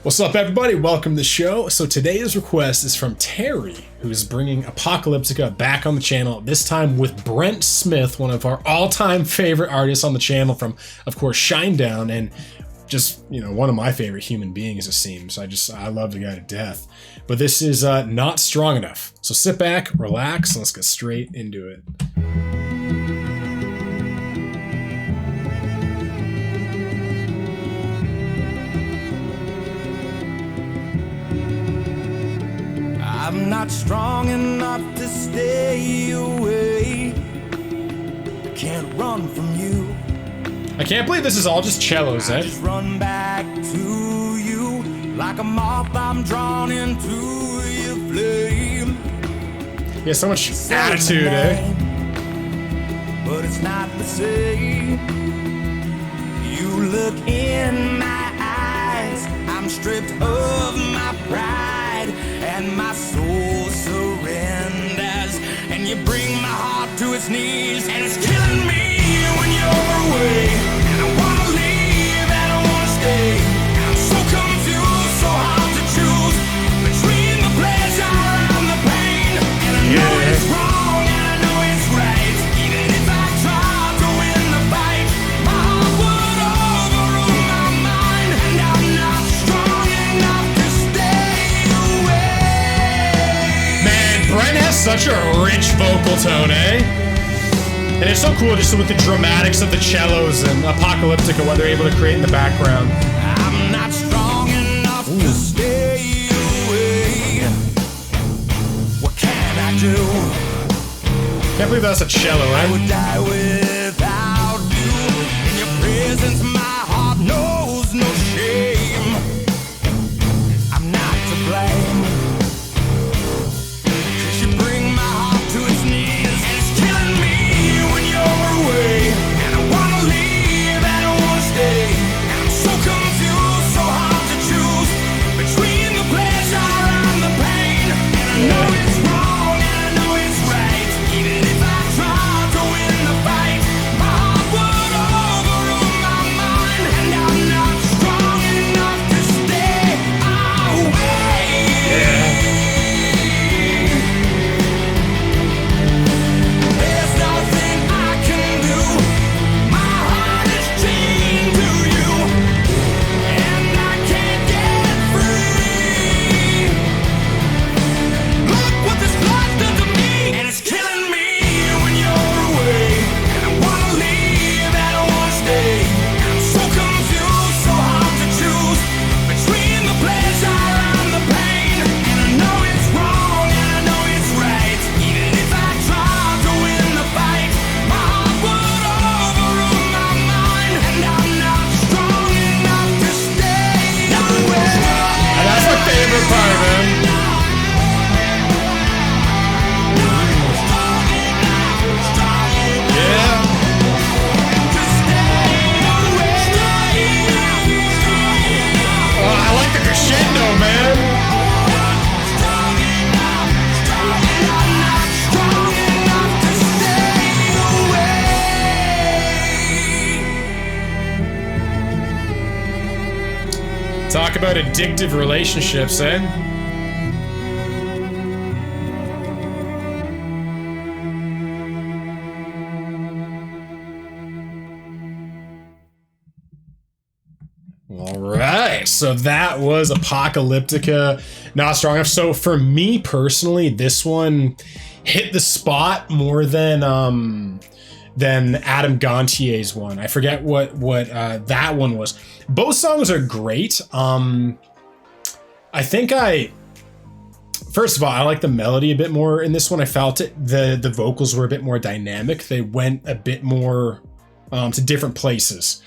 What's up, everybody? Welcome to the show. So today's request is from Terry, who is bringing Apocalyptica back on the channel, this time with Brent Smith, one of our all-time favorite artists on the channel from, of course, Shinedown, and just, you know, one of my favorite human beings, it seems. I love the guy to death. But this is not strong enough. So sit back, relax, and let's get straight into it. I'm not strong enough to stay away. Can't run from you. I can't believe this is all just cellos, eh? Just run back to you. Like a moth, I'm drawn into your flame. Yeah, so much attitude, eh? But it's not the same. You look in my eyes. I'm stripped of my pride, and my soul surrenders, and you bring my heart to its knees, and it's killing me when you're away, and I wanna leave, and I wanna stay, I'm so confused, so hard to choose, between the pleasure and the pain, and I know it's wrong, and I know it's right, even if I try to win the fight, my heart would overrule my mind, and I'm not strong enough to stay away. Brent has such a rich vocal tone, eh? And it's so cool just with the dramatics of the cellos and Apocalyptica, what they're able to create in the background. I'm not strong enough to stay away. What can I do? Can't believe that's a cello, I right? would die without you. In your presence, my heart knows no shame. I'm not to blame. Talk about addictive relationships, eh? All right, so that was Apocalyptica, not strong enough. So for me personally, this one hit the spot more than Adam Gantier's one. I forget what that one was. Both songs are great. I think first of all, I like the melody a bit more in this one. I felt it. The vocals were a bit more dynamic. They went a bit more to different places.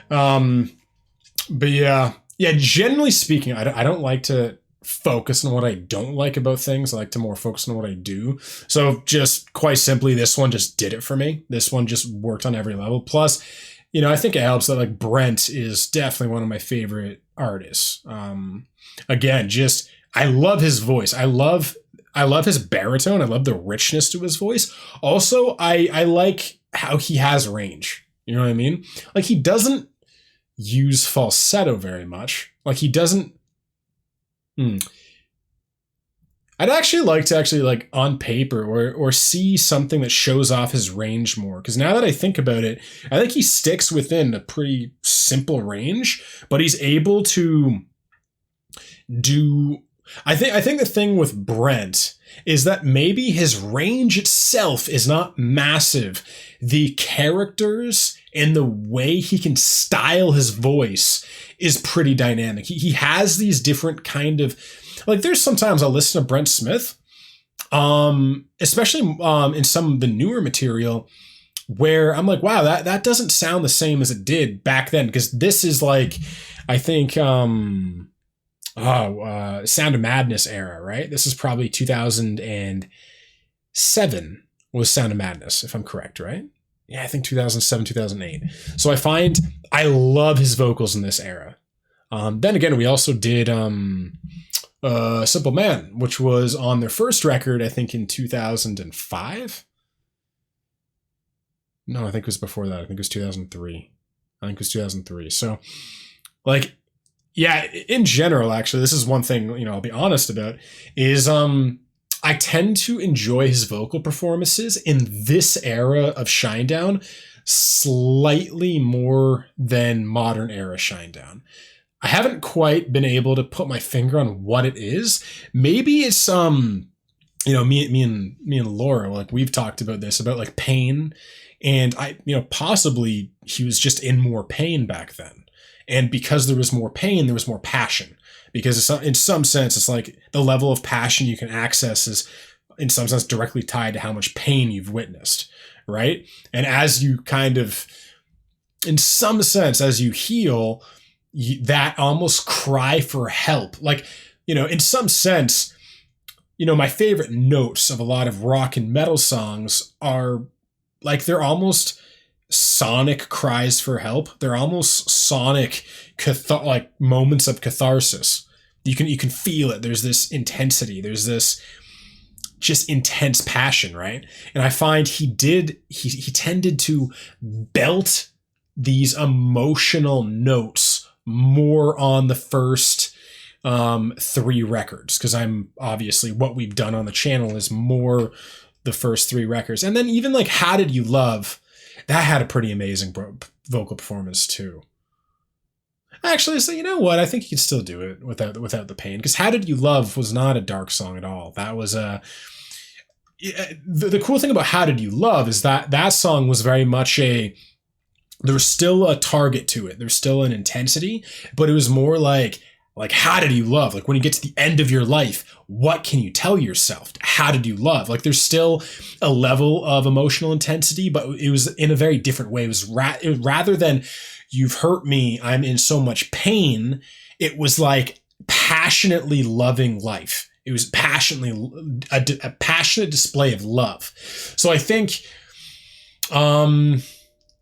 But yeah, generally speaking, I don't like to focus on what I don't like about things. I like to more focus on what I do. So just quite simply, this one just did it for me. This one just worked on every level. Plus, you know, I think it helps that like Brent is definitely one of my favorite artists. Again, just I love his voice. I love his baritone. I love the richness to his voice. Also, I like how he has range. You know what I mean? Like he doesn't use falsetto very much. Like he doesn't Hmm. I'd actually like to like on paper or see something that shows off his range more. Because now that I think about it, I think he sticks within a pretty simple range, but he's able to do. I think the thing with Brent is that maybe his range itself is not massive. The characters and the way he can style his voice is pretty dynamic. He has these different kind of, like, there's sometimes I'll listen to Brent Smith, especially in some of the newer material, where I'm like, wow, that doesn't sound the same as it did back then. Because this is like, I think, Sound of Madness era, right? This is probably 2007 was Sound of Madness, if I'm correct, right? Yeah, I think 2007, 2008. So I find I love his vocals in this era. Then again, we also did Simple Man, which was on their first record, I think in 2005. No, I think it was before that. I think it was 2003. So, like, yeah, in general, actually, this is one thing, I'll be honest about, is I tend to enjoy his vocal performances in this era of Shinedown slightly more than modern era Shinedown. I haven't quite been able to put my finger on what it is. Maybe it's me and Laura, like, we've talked about this, about like pain, and possibly he was just in more pain back then. And because there was more pain, there was more passion. Because in some sense, it's like the level of passion you can access is, in some sense, directly tied to how much pain you've witnessed, right? And as you kind of, in some sense, as you heal, that almost cry for help. Like, in some sense, my favorite notes of a lot of rock and metal songs are like, they're almost sonic cries for help. They're almost sonic like moments of catharsis. You can feel it. There's this intensity. There's this just intense passion, right? And I find he tended to belt these emotional notes more on the first 3 records, because I'm obviously, what we've done on the channel is more the first 3 records. And then even like How Did You Love, that had a pretty amazing vocal performance too. Actually, so you know what? I think you could still do it without the pain, because How Did You Love was not a dark song at all. That was the cool thing about How Did You Love is that song was very much there was still a target to it. There's still an intensity, but it was more like how did you love? Like when you get to the end of your life, what can you tell yourself? How did you love? Like there's still a level of emotional intensity, but it was in a very different way. It was rather than you've hurt me, I'm in so much pain. It was like passionately loving life. It was passionately a passionate display of love. So I think, yeah,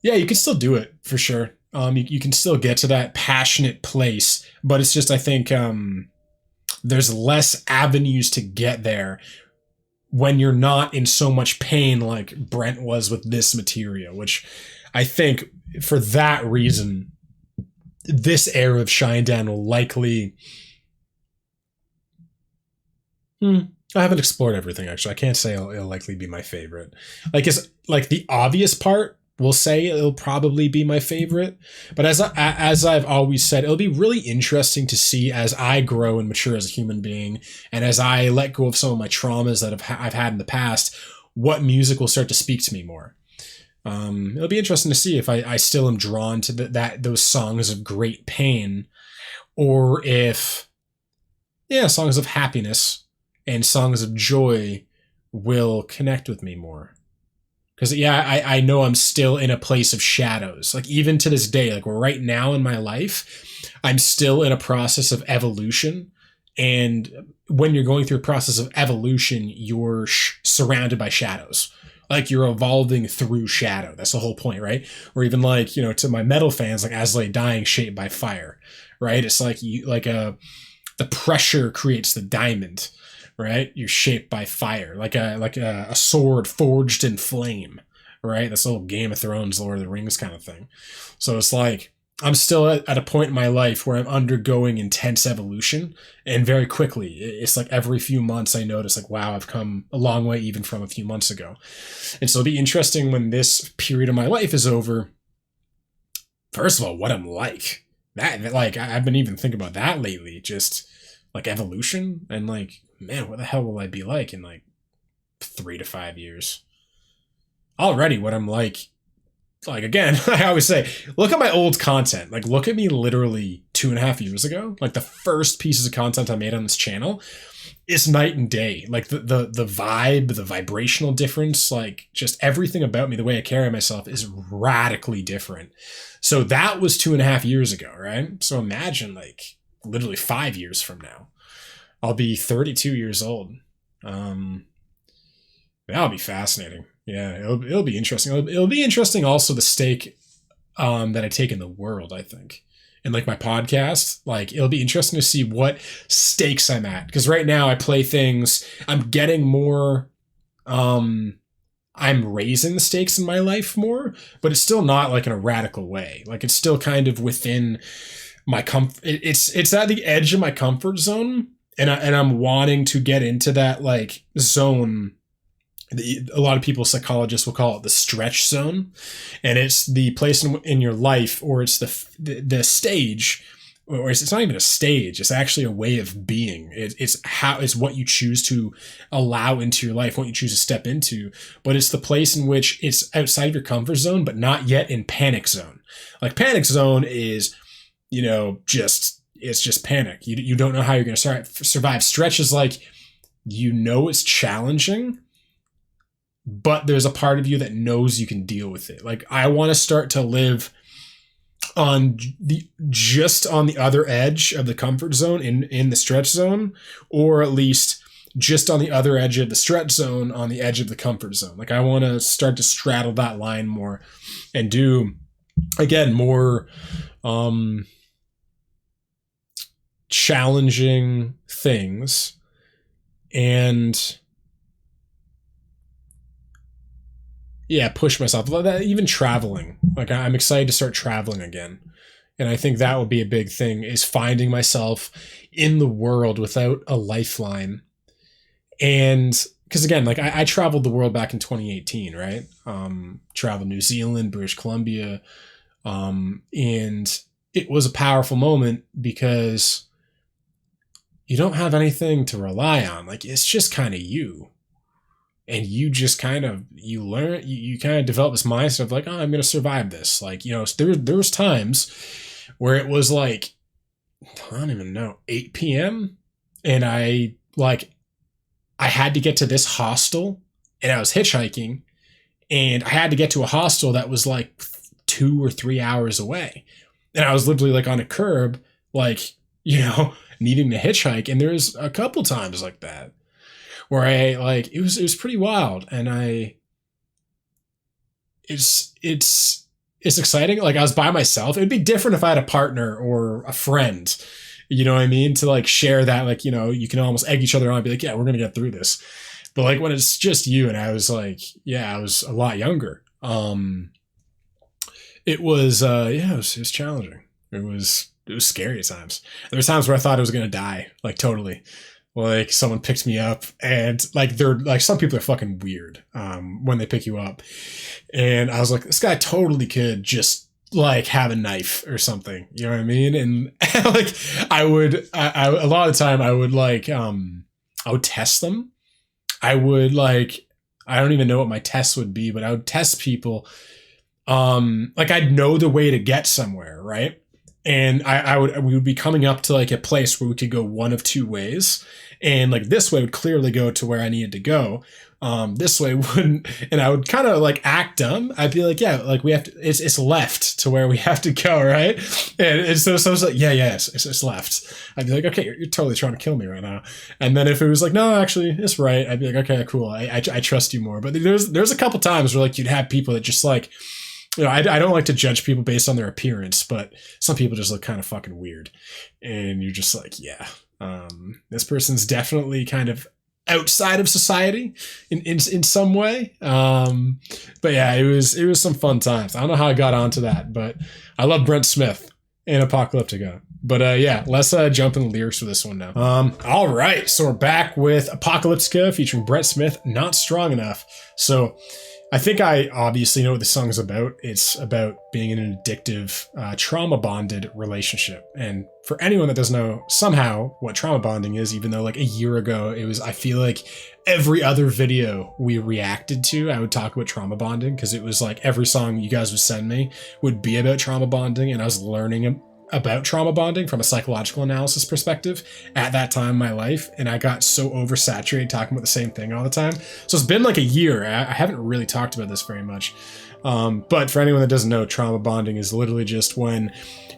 you can still do it for sure. You can still get to that passionate place, but it's just, I think, there's less avenues to get there when you're not in so much pain like Brent was with this material, which I think for that reason, this era of Shinedown will likely... I haven't explored everything, actually. I can't say it'll likely be my favorite. Like, it's like the obvious part, we'll say it'll probably be my favorite. But as I've always said, it'll be really interesting to see as I grow and mature as a human being, and as I let go of some of my traumas that I've had in the past, what music will start to speak to me more. It'll be interesting to see if I still am drawn to those songs of great pain, or if, songs of happiness and songs of joy will connect with me more. Because, I know I'm still in a place of shadows. Like, even to this day, like, right now in my life, I'm still in a process of evolution. And when you're going through a process of evolution, you're surrounded by shadows. Like, you're evolving through shadow. That's the whole point, right? Or even, like, to my metal fans, like, As Lay Dying, Shaped by Fire, right? It's like, the pressure creates the diamond. Right? You're shaped by fire, like a sword forged in flame, right? This little Game of Thrones, Lord of the Rings kind of thing. So it's like, I'm still at a point in my life where I'm undergoing intense evolution, and very quickly. It's like every few months I notice like, wow, I've come a long way even from a few months ago. And so it'll be interesting when this period of my life is over. First of all, what I'm like. That, like, I've been even thinking about that lately. Just like evolution, and like, man, what the hell will I be like in like 3 to 5 years? Already what I'm like again, I always say, look at my old content. Like, look at me literally 2.5 years ago. Like, the first pieces of content I made on this channel, it's night and day. Like, the vibe, the vibrational difference, like, just everything about me, the way I carry myself is radically different. So that was 2.5 years ago, right? So imagine, like, literally 5 years from now, I'll be 32 years old. That'll be fascinating. Yeah, it'll be interesting. It'll be interesting also the stake that I take in the world, I think. And like my podcast, like it'll be interesting to see what stakes I'm at. Because right now I play things, I'm getting more, I'm raising the stakes in my life more, but it's still not like in a radical way. Like it's still kind of within my comfort. It's at the edge of my comfort zone. And I'm wanting to get into that like zone. A lot of people, psychologists will call it the stretch zone, and it's the place in your life, or it's the stage, or it's not even a stage. It's actually a way of being. It's what you choose to allow into your life, what you choose to step into. But it's the place in which it's outside of your comfort zone, but not yet in panic zone. Like panic zone is, it's just panic. You don't know how you're going to survive. Stretch is like, it's challenging, but there's a part of you that knows you can deal with it. Like I want to start to live just on the other edge of the comfort zone in the stretch zone, or at least just on the other edge of the stretch zone on the edge of the comfort zone. Like I want to start to straddle that line more and do, again, more challenging things. And yeah, push myself. Even traveling. Like I'm excited to start traveling again. And I think that would be a big thing, is finding myself in the world without a lifeline. And because again, like I traveled the world back in 2018, right? Traveled New Zealand, British Columbia. And it was a powerful moment because you don't have anything to rely on. Like it's just kind of you. And you just kind of, you learn, you kind of develop this mindset of like, oh, I'm going to survive this. Like, there was times where it was like, I don't even know, 8 p.m. And I had to get to this hostel, and I was hitchhiking, and I had to get to a hostel that was like 2 or 3 hours away. And I was literally like on a curb, like, needing to hitchhike. And there's a couple times like that, where it was pretty wild. And it's exciting. Like I was by myself. It'd be different if I had a partner or a friend, you know what I mean? To like share that, like, you can almost egg each other on and be like, yeah, we're going to get through this. But like when it's just you, and I was like, yeah, I was a lot younger. It was challenging. It was scary at times. There were times where I thought I was going to die, like totally. Like someone picked me up, and like they're like, some people are fucking weird when they pick you up, and I was like, this guy totally could just like have a knife or something, you know what I mean? And like I a lot of the time I would test them. I don't even know what my tests would be, but I would test people. Like I'd know the way to get somewhere, right? And we would be coming up to like a place where we could go one of two ways. And like this way would clearly go to where I needed to go. This way wouldn't, and I would kind of like act dumb. I'd be like, yeah, like we have to, it's left to where we have to go, right? And so I was like, yeah, it's left. I'd be like, okay, you're totally trying to kill me right now. And then if it was like, no, actually, it's right, I'd be like, okay, cool, I trust you more. But there's a couple times where like you'd have people that just like, I don't like to judge people based on their appearance, but some people just look kind of fucking weird. And you're just like, yeah, this person's definitely kind of outside of society in some way. But yeah, it was some fun times. I don't know how I got onto that, but I love Brent Smith in Apocalyptica. But yeah, let's jump in the lyrics for this one now. All right, so we're back with Apocalyptica featuring Brent Smith, Not Strong Enough. So I think I obviously know what the song's about. It's about being in an addictive, trauma-bonded relationship. And for anyone that doesn't know somehow what trauma bonding is, even though like a year ago it was, I feel like every other video we reacted to, I would talk about trauma bonding, because it was like every song you guys would send me would be about trauma bonding, and I was learning about trauma bonding from a psychological analysis perspective at that time in my life, and I got so oversaturated talking about the same thing all the time. So it's been like a year. I haven't really talked about this very much. But for anyone that doesn't know, trauma bonding is literally just when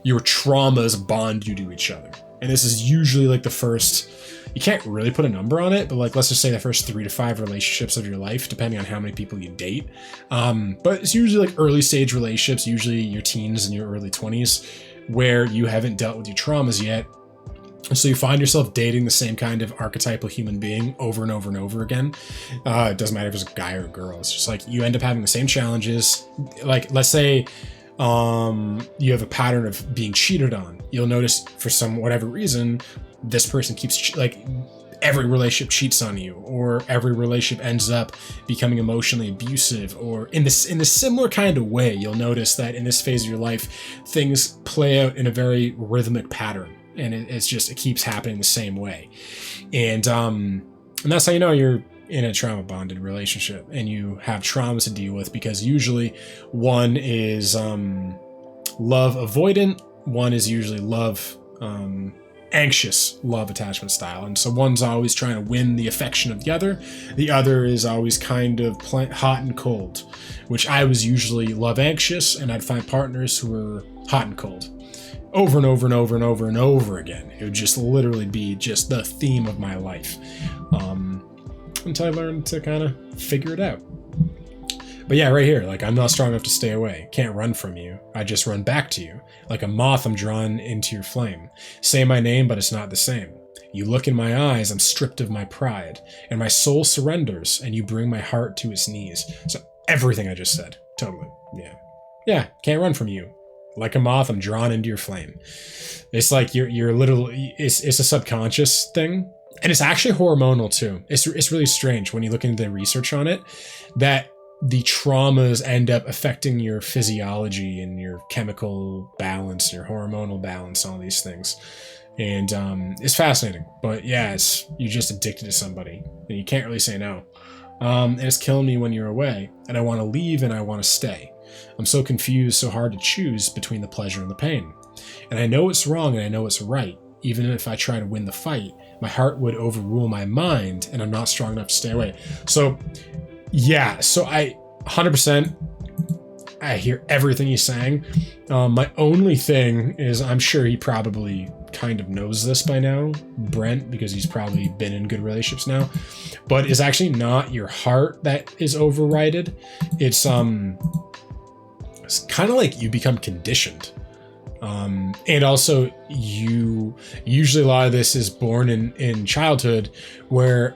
your traumas bond you to each other. And this is usually like the first, you can't really put a number on it, but like, let's just say the first 3 to 5 relationships of your life, depending on how many people you date. But it's usually like early stage relationships, usually your teens and your early 20s, where you haven't dealt with your traumas yet. So you find yourself dating the same kind of archetypal human being over and over and over again. It doesn't matter if it's a guy or a girl. It's just like you end up having the same challenges. Like, let's say you have a pattern of being cheated on. You'll notice for whatever reason, this person keeps every relationship cheats on you, or every relationship ends up becoming emotionally abusive, or in a similar kind of way. You'll notice that in this phase of your life, things play out in a very rhythmic pattern, and it keeps happening the same way. And that's how you know you're in a trauma bonded relationship and you have traumas to deal with, because usually one is love avoidant, one is usually love anxious love attachment style. And so one's always trying to win the affection of the other is always kind of hot and cold, which I was usually love anxious, and I'd find partners who were hot and cold over and over and over and over and over again. It would just literally be just the theme of my life, until I learned to kind of figure it out. But yeah, right here, like, I'm not strong enough to stay away. Can't run from you. I just run back to you. Like a moth, I'm drawn into your flame. Say my name, but it's not the same. You look in my eyes, I'm stripped of my pride, and my soul surrenders, and you bring my heart to its knees. So everything I just said, totally. Yeah, can't run from you. Like a moth, I'm drawn into your flame. It's like you're literally, it's a subconscious thing. And it's actually hormonal too. It's really strange when you look into the research on it, that the traumas end up affecting your physiology and your chemical balance, your hormonal balance, all these things. And it's fascinating. But yeah, you're just addicted to somebody and you can't really say no. And it's killing me when you're away, and I want to leave and I want to stay. I'm so confused, so hard to choose between the pleasure and the pain. And I know it's wrong and I know it's right. Even if I try to win the fight, my heart would overrule my mind, and I'm not strong enough to stay away. So yeah, so I 100%, I hear everything he's saying. My only thing is, I'm sure he probably kind of knows this by now, Brent, because he's probably been in good relationships now, but it's actually not your heart that is overridden. It's kind of like you become conditioned. And also usually a lot of this is born in childhood, where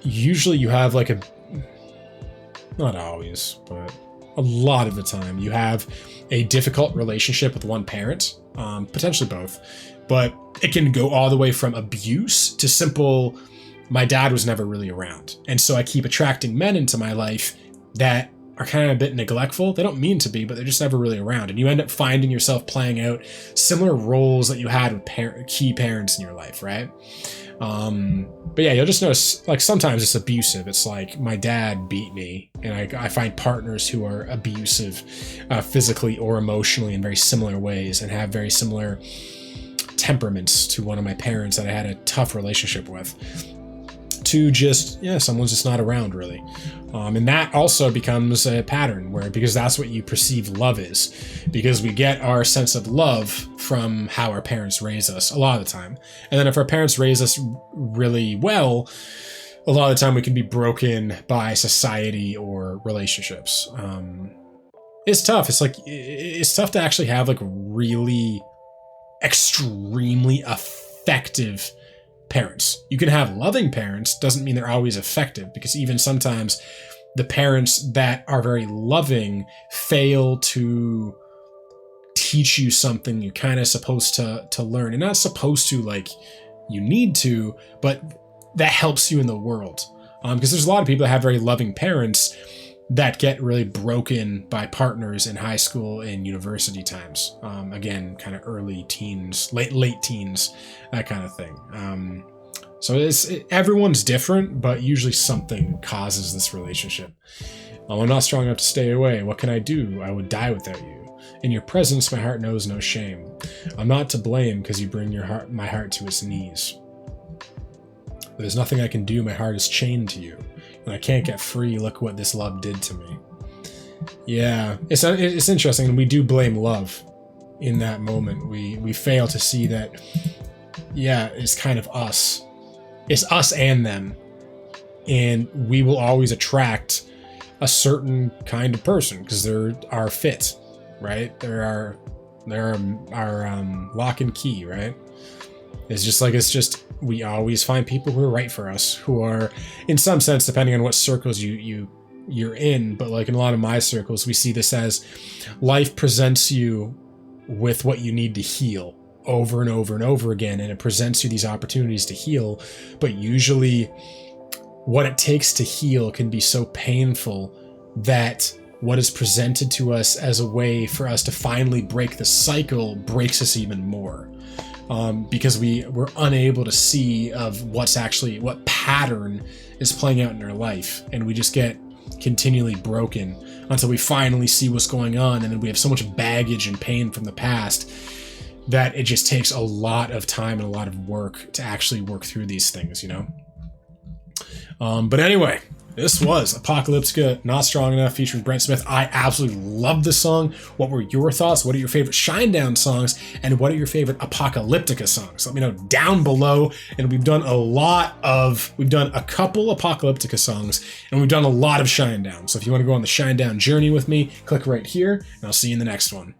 usually you have like not always, but a lot of the time you have a difficult relationship with one parent, potentially both, but it can go all the way from abuse to simple, my dad was never really around. And so I keep attracting men into my life that are kind of a bit neglectful. They don't mean to be, but they're just never really around. And you end up finding yourself playing out similar roles that you had with key parents in your life, right? But yeah, you'll just notice, like, sometimes it's abusive. It's like, my dad beat me, and I find partners who are abusive, physically or emotionally, in very similar ways, and have very similar temperaments to one of my parents that I had a tough relationship with. To just, someone's just not around, really. And that also becomes a pattern, because that's what you perceive love is, because we get our sense of love from how our parents raise us a lot of the time. And then if our parents raise us really well, a lot of the time we can be broken by society or relationships. It's tough. It's tough to actually have like really extremely effective parents. You can have loving parents, doesn't mean they're always effective, because even sometimes the parents that are very loving fail to teach you something you're kind of supposed to learn. And not supposed to, like, you need to, but that helps you in the world. Because there's a lot of people that have very loving parents that get really broken by partners in high school and university times. Again, kind of early teens, late teens, that kind of thing. So everyone's different, but usually something causes this relationship. I'm not strong enough to stay away. What can I do? I would die without you. In your presence, my heart knows no shame. I'm not to blame because you bring my heart to its knees. There's nothing I can do. My heart is chained to you. And I can't get free. Look what this love did to me. Yeah, it's interesting. We do blame love in that moment. We fail to see that, yeah, it's kind of us. It's us and them. And we will always attract a certain kind of person because they're our fit, right? They're our lock and key, right? It's just we always find people who are right for us, who are, in some sense, depending on what circles you're in, but like in a lot of my circles, we see this as life presents you with what you need to heal over and over and over again, and it presents you these opportunities to heal, but usually what it takes to heal can be so painful that what is presented to us as a way for us to finally break the cycle breaks us even more. Because we're unable to see of what pattern is playing out in our life, and we just get continually broken until we finally see what's going on, and then we have so much baggage and pain from the past that it just takes a lot of time and a lot of work to actually work through these things, you know? But anyway, this was Apocalyptica, Not Strong Enough, featuring Brent Smith. I absolutely love this song. What were your thoughts? What are your favorite Shinedown songs? And what are your favorite Apocalyptica songs? Let me know down below. And we've done a couple Apocalyptica songs, and we've done a lot of Shinedown. So if you want to go on the Shinedown journey with me, click right here, and I'll see you in the next one.